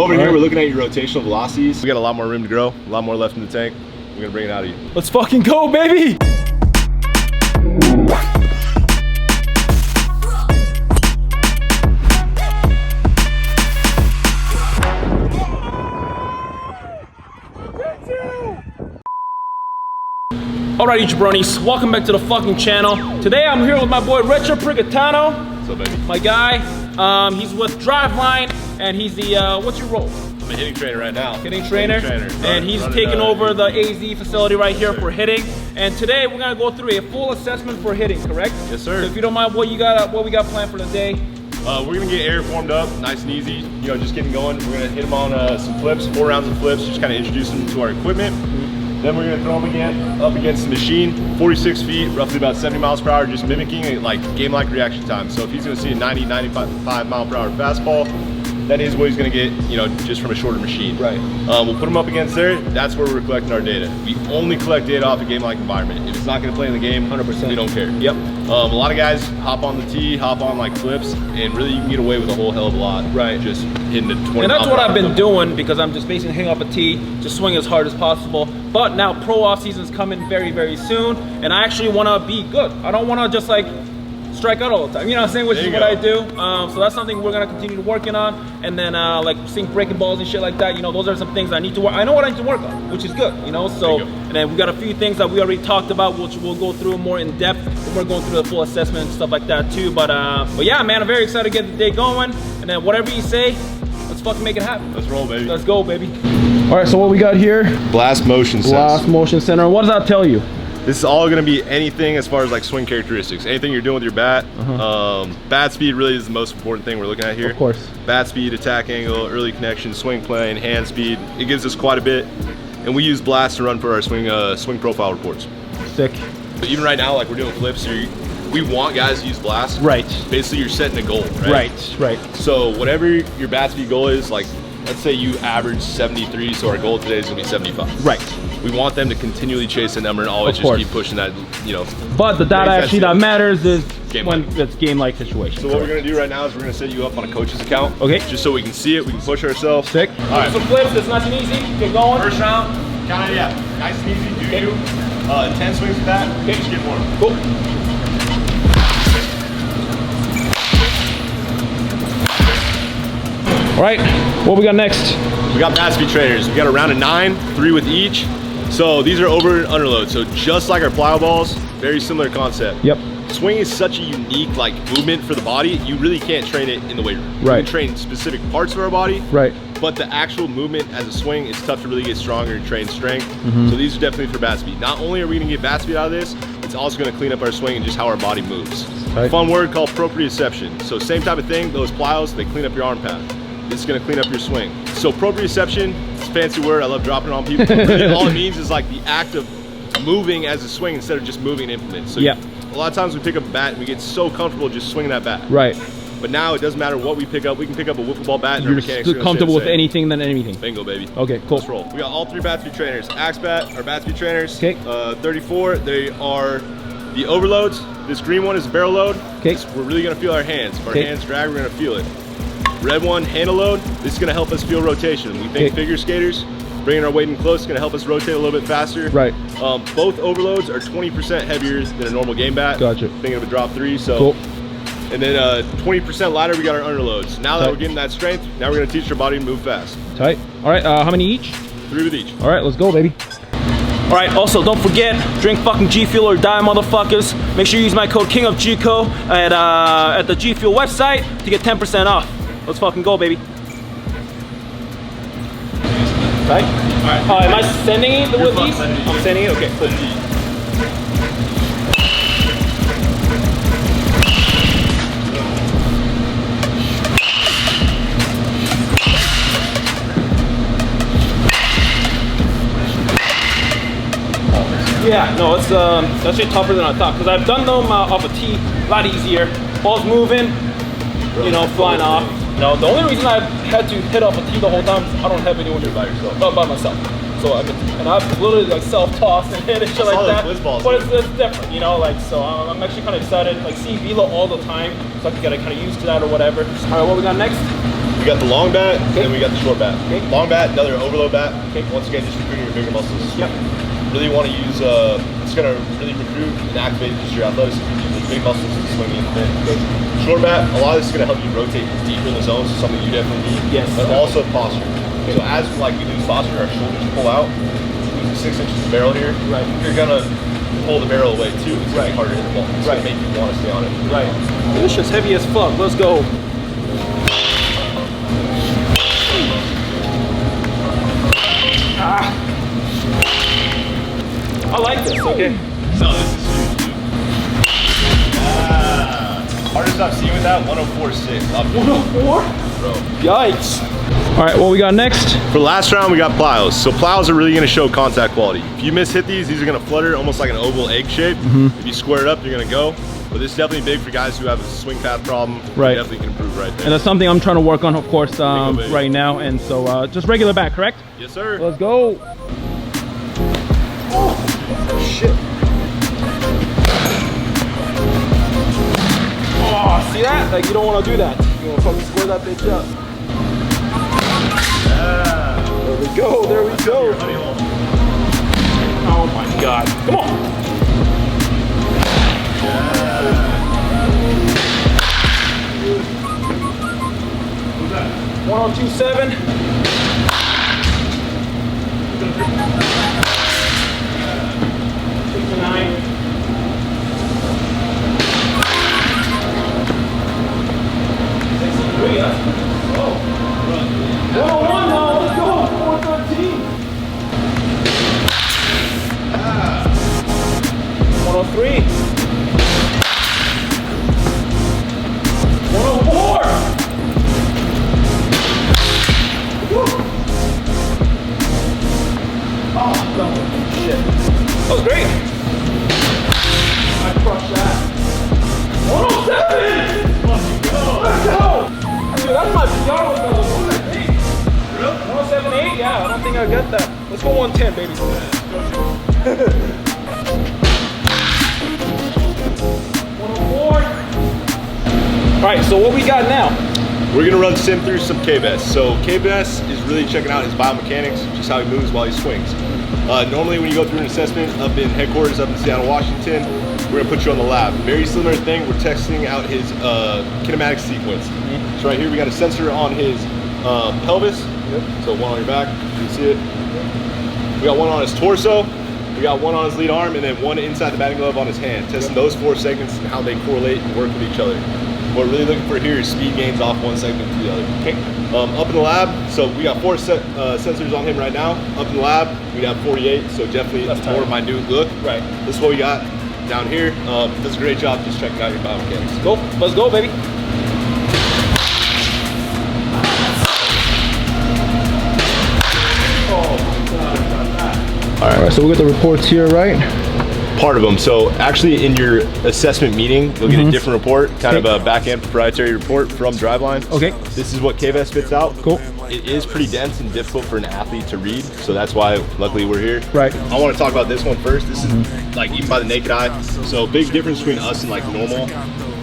Over here, we're looking at your rotational velocities. We got a lot more room to grow, a lot more left in the tank. We're gonna bring it out of you. Let's fucking go, baby! Alrighty, Jabronis, welcome back to the fucking channel. Today I'm here with my boy Richard Prigatano. What's up, baby? My guy. He's with Driveline, and he's the, what's your role? I'm a hitting trainer right now. Hitting trainer. And he's taking over the AZ facility right here for hitting. And today we're gonna go through a full assessment for hitting, correct? Yes, sir. So if you don't mind, what we got planned for the day? We're gonna get air formed up, nice and easy. You know, just getting going. We're gonna hit them on some flips, 4 rounds of flips, just kind of introduce them to our equipment. Then we're gonna throw him again up against the machine, 46 feet, roughly about 70 miles per hour, just mimicking a game-like reaction time. So if he's gonna see a 90, 95 mile per hour fastball, that is what he's gonna get, you know, just from a shorter machine. Right. We'll put him up against there. That's where we're collecting our data. We only collect data off a game-like environment. If it's not gonna play in the game, 100%, we don't care. Yep. A lot of guys hop on the tee, hop on like flips, and really you can get away with a whole hell of a lot. Right. Just hitting it 20 And that's what I've been doing, because I'm just basically hitting up a tee, just swing as hard as possible. But now pro off season's coming very, very soon, and I actually want to be good. I don't want to just like strike out all the time, you know what I'm saying, which is what I do. So that's something we're gonna continue working on. And then like seeing breaking balls and shit like that, you know, those are some things I need to work. I know what I need to work on, which is good, you know. So and then we got a few things that we already talked about, which we'll go through more in depth when we're going through the full assessment and stuff like that too. But yeah, man, I'm very excited to get the day going. And then whatever you say, let's fucking make it happen. Let's roll, baby. Let's go, baby. All right, so what we got here? Blast motion sensor. Blast motion center. What does that tell you? This is all gonna be anything as far as like swing characteristics. Anything you're doing with your bat. Bat speed really is the most important thing we're looking at here. Of course. Bat speed, attack angle, early connection, swing plane, hand speed. It gives us quite a bit. And we use blast to run for our swing profile reports. Sick. But even right now, like we're doing flips, we want guys to use blast. Right. Basically, you're setting a goal, right? Right. So whatever your bat speed goal is, like let's say you average 73, so our goal today is gonna be 75. Right. We want them to continually chase a number and always just keep pushing that, you know. But the data actually that matters is when game-like. it's game-like situation. So what we're gonna do right now is we're gonna set you up on a coach's account. Okay. Just so we can see it, we can push ourselves. Sick. All right. Some flips, it's nice and easy. Get going. First round, count it, yeah. Nice and easy, do you. 10 swings with that, just get warm. Cool. All right, what we got next? We got bat speed trainers. We got a round of 9, 3 with each. So these are over and underload. So just like our Plyo balls, very similar concept. Yep. Swing is such a unique like movement for the body. You really can't train it in the weight room. Right. You can train specific parts of our body. Right. But the actual movement as a swing, it's tough to really get stronger and train strength. So these are definitely for bat speed. Not only are we gonna get bat speed out of this, it's also gonna clean up our swing and just how our body moves. Right. Fun word called proprioception. So same type of thing, those Plyos, they clean up your arm pad. This is gonna clean up your swing. So proprioception, it's a fancy word, I love dropping it on people. Really, all it means is like the act of moving as a swing instead of just moving an implement. So a lot of times we pick up a bat and we get so comfortable just swinging that bat. Right. But now it doesn't matter what we pick up. We can pick up a wiffle ball bat and You're our mechanics just comfortable with anything than anything. Bingo, baby. Okay, cool. Let's roll. We got all 3 bat speed trainers. Axe bat, our bat speed trainers. Okay. 34, they are the overloads. This green one is barrel load. Okay. We're really gonna feel our hands. If our hands drag, we're gonna feel it. Red one, handle load. This is gonna help us feel rotation. We think figure skaters, bringing our weight in close is gonna help us rotate a little bit faster. Right. Both overloads are 20% heavier than a normal game bat. Gotcha. Thinking of a drop 3, so. Cool. And then 20% lighter, we got our underloads. Now that we're getting that strength, now we're gonna teach our body to move fast. Tight. All right, how many each? 3 with each. All right, let's go, baby. All right, also don't forget, drink fucking G Fuel or die, motherfuckers. Make sure you use my code KingofGco at the G Fuel website to get 10% off. Let's fucking go, baby. Tight. All right. Am I sending it with these? I'm sending it. Okay, cool. Yeah, no, it's actually tougher than I thought, because I've done them off a tee, a lot easier. Ball's moving, you know, flying off. No, the only reason I've had to hit off a tee the whole time is I don't have anyone here by yourself, not by myself. So I've literally like self-tossed and hit and shit like that. But it's different, you know, like, so I'm actually kind of excited. Like, see Velo all the time, so I can get kind of used to that or whatever. All right, what we got next? We got the long bat, and we got the short bat. Okay. Long bat, another overload bat. Okay. Once again, just recruiting your bigger muscles. Yep. Really want to use, it's going to really recruit and activate just your athleticism, your big muscles and swinging in the bit. Okay. Short bat, a lot of this is going to help you rotate deeper in the zone, so something you definitely need. Yes. But also posture. Okay. So as like we lose posture, our shoulders pull out, losing 6 inches of barrel here, right. You're going to pull the barrel away too. It's going to be harder to hit the ball. It's going to make you want to stay on it. Right. This shit's heavy as fuck. Let's go. I like this, okay. No, this is huge, dude. Hardest I've seen with that, 104.6. 104? Bro. Yikes. All right, what we got next? For the last round, we got Plyos. So Plyos are really gonna show contact quality. If you miss hit these are gonna flutter almost like an oval egg shape. If you square it up, you're gonna go. But this is definitely big for guys who have a swing path problem. Right. You definitely can improve right there. And that's something I'm trying to work on, of course, right now. And so just regular back, correct? Yes, sir. Let's go. Oh, shit. Oh, see that? Like, you don't want to do that. You want to fucking square that bitch up. There we go, there we go. Oh my God. Come on. 102.7. 69. 63. Oh. 101 now. Let's go. 413. 103. 104. Oh, no. Shit. That was great. I crushed that. 107! Let's go! Dude, that's my PR was 108. Really? 107.8? Yeah, I don't think I got that. Let's go 110, baby. 104. Alright, so what we got now? We're gonna run sim through some K-Best. So K-Best is really checking out his biomechanics, just how he moves while he swings. Normally when you go through an assessment up in headquarters up in Seattle, Washington, we're gonna put you on the lab. Very similar thing, we're testing out his kinematic sequence. So right here we got a sensor on his pelvis. So one on your back, you can see it. We got one on his torso, we got one on his lead arm, and then one inside the batting glove on his hand. Testing those 4 segments and how they correlate and work with each other. What we're really looking for here is speed gains off one segment to the other. Okay. Up in the lab, so we got 4 sensors on him right now. Up in the lab, we have 48, so definitely a more minute look. Right. This is what we got down here. Does a great job just checking out your biomechanics. Go. Let's go, baby. All right, so we got the reports here, right? Part of them. So actually in your assessment meeting, you'll get a different report, kind of a back-end proprietary report from Driveline. Okay. This is what K-Best spits out. Cool. It is pretty dense and difficult for an athlete to read, so that's why luckily we're here. Right. I want to talk about this one first. This is like even by the naked eye. So big difference between us and like normal.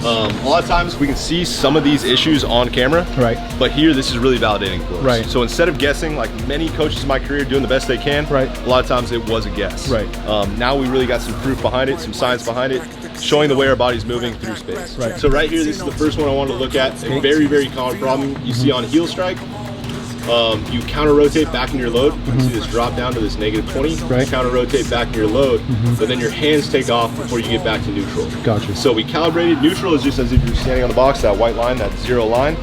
A lot of times we can see some of these issues on camera, right? But here, this is really validating for us. Right. So instead of guessing, like many coaches in my career doing the best they can, right? A lot of times it was a guess. Right. Now we really got some proof behind it, some science behind it, showing the way our body's moving through space. Right. So right here, this is the first one I wanted to look at. A very, very common problem you see on heel strike. You counter rotate back in your load. You can see this drop down to this -20. Right. You counter rotate back in your load, but then your hands take off before you get back to neutral. Gotcha. So we calibrated. Neutral is just as if you're standing on the box, that white line, that 0 line.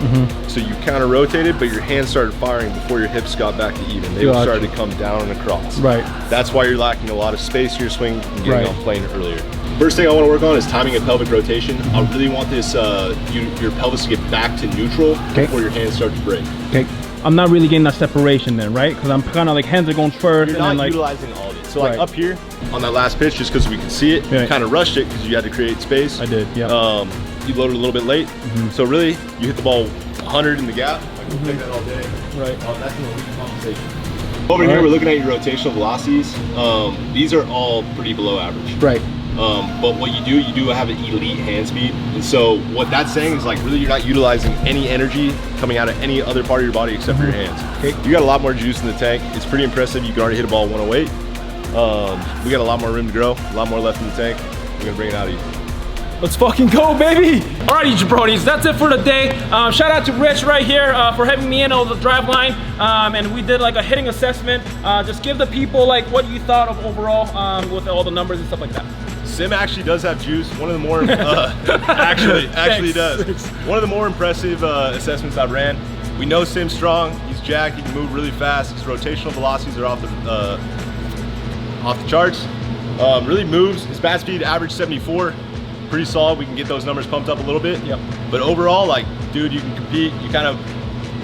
So you counter rotated, but your hands started firing before your hips got back to even. They started to come down and across. Right. That's why you're lacking a lot of space in your swing and getting Right. on plane earlier. First thing I want to work on is timing a pelvic rotation. I really want this your pelvis to get back to neutral before your hands start to break. Okay. I'm not really getting that separation then, right? Because I'm kind of like hands are going first. You're and not then like utilizing all of it. So like up here on that last pitch, just because we can see it, you kind of rushed it because you had to create space. I did, yeah. You loaded a little bit late. So really, you hit the ball 100 in the gap. Like we'll take that all day. Right. That's an elite compensation. Over here, we're looking at your rotational velocities. These are all pretty below average. Right. But what you do have an elite hand speed. And so what that's saying is like really you're not utilizing any energy coming out of any other part of your body except for your hands. Okay. You got a lot more juice in the tank. It's pretty impressive. You can already hit a ball 108. We got a lot more room to grow, a lot more left in the tank. We're gonna bring it out of you. Let's fucking go, baby! Alrighty, jabronis, that's it for the day. Shout out to Rich right here for having me in on the Driveline, and we did like a hitting assessment. Just give the people like what you thought of overall with all the numbers and stuff like that. Sim actually does have juice. One of the more actually does. One of the more impressive assessments I've ran. We know Sim's strong. He's jacked. He can move really fast. His rotational velocities are off the charts. Really moves. His bat speed average 74. Pretty solid. We can get those numbers pumped up a little bit. Yep. But overall, like, dude, you can compete. You kind of,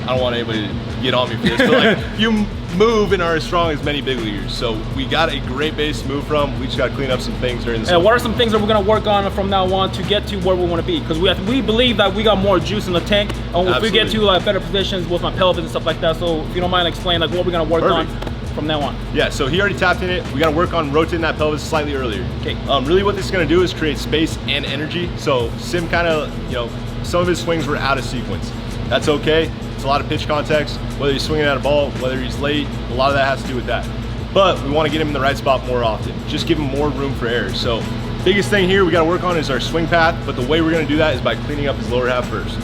I don't want anybody to get on me for this, but like, you move and are as strong as many big leaguers. So we got a great base to move from. We just got to clean up some things during the season. What are some things that we're gonna work on from now on to get to where we want to be? Because we believe that we got more juice in the tank, and if we get to like better positions with my pelvis and stuff like that. So if you don't mind, explain like what we're gonna work on from now on. Yeah, so he already tapped in it. We gotta work on rotating that pelvis slightly earlier. Okay. Really what this is gonna do is create space and energy. So Sim kind of, you know, some of his swings were out of sequence. That's okay. It's a lot of pitch context, whether he's swinging at a ball, whether he's late, a lot of that has to do with that. But we wanna get him in the right spot more often. Just give him more room for error. So biggest thing here we gotta work on is our swing path, but the way we're gonna do that is by cleaning up his lower half first.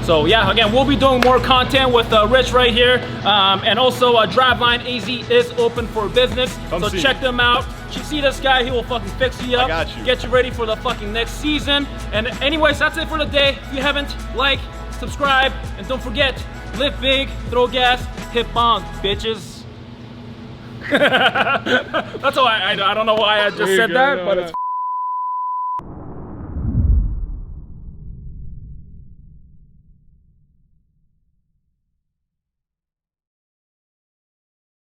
So yeah, again, we'll be doing more content with Rich right here. And also Driveline AZ is open for business. So check them out. You see this guy, he will fucking fix you up. I got you. Get you ready for the fucking next season. And anyways, that's it for the day. If you haven't, like, subscribe, and don't forget, live big, throw gas, hit bombs, bitches. That's all I don't know why I just said that, but it's